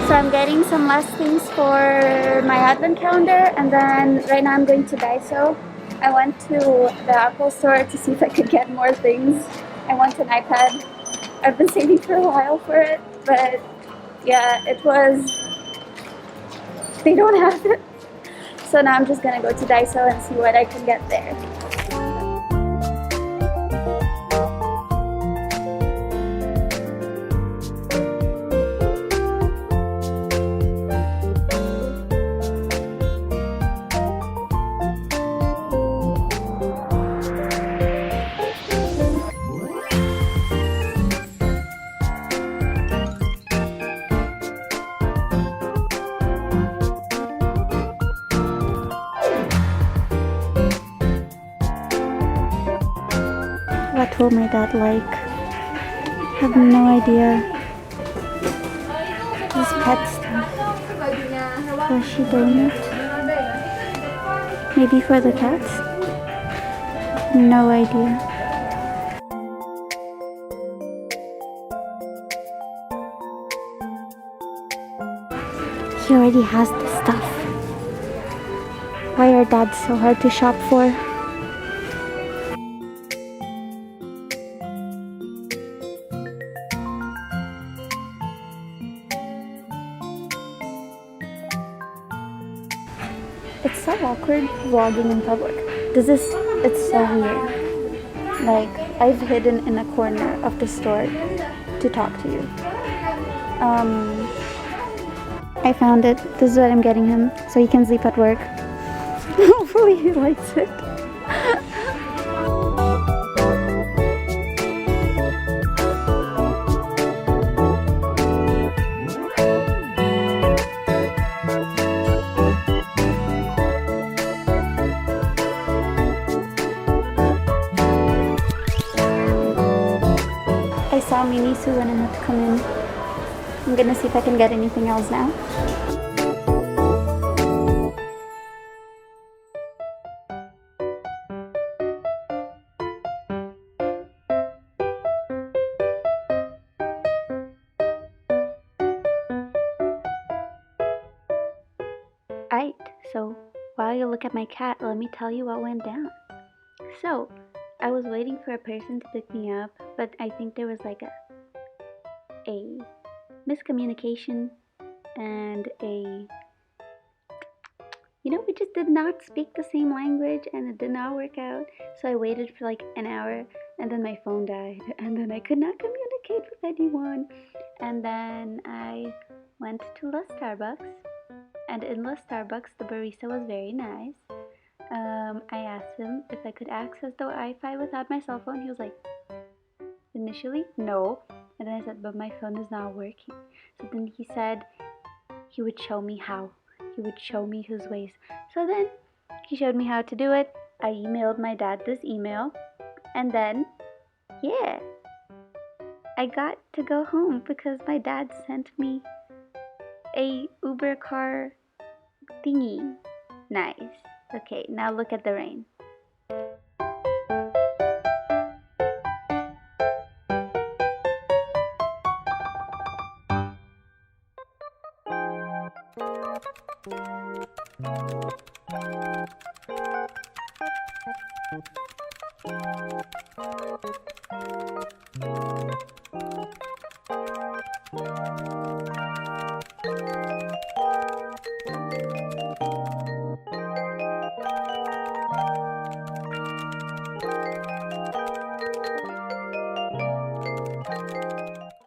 So I'm getting some last things for my advent calendar, and then right now I'm going to Daiso. I went to the Apple store to see if I could get more things. I want an iPad. I've been saving for a while for it, but yeah, they don't have it. So now I'm just gonna go to Daiso and see what I can get there. What will my dad like? I have no idea. This pet stuff. Plushie donut. Maybe for the cats? No idea. He already has the stuff. Why are dads so hard to shop for? It's so awkward vlogging in public. It's so weird. Like, I've hidden in a corner of the store to talk to you. I found it. This is what I'm getting him, so he can sleep at work. Hopefully he likes it. I saw Minisu and I had to come in. I'm gonna see if I can get anything else now. Alright, so while you look at my cat, let me tell you what went down. So, I was waiting for a person to pick me up, but I think there was like a miscommunication and we just did not speak the same language and it did not work out. So I waited for like an hour and then my phone died and then I could not communicate with anyone. And then I went to the Starbucks, and in the Starbucks the barista was very nice. I asked him if I could access the Wi-Fi without my cell phone. He was like, initially, no. And then I said, but my phone is not working. So then he said he would show me how. He would show me his ways. So then he showed me how to do it. I emailed my dad this email. And then, yeah, I got to go home because my dad sent me a Uber car thingy. Nice. Okay, now look at the rain.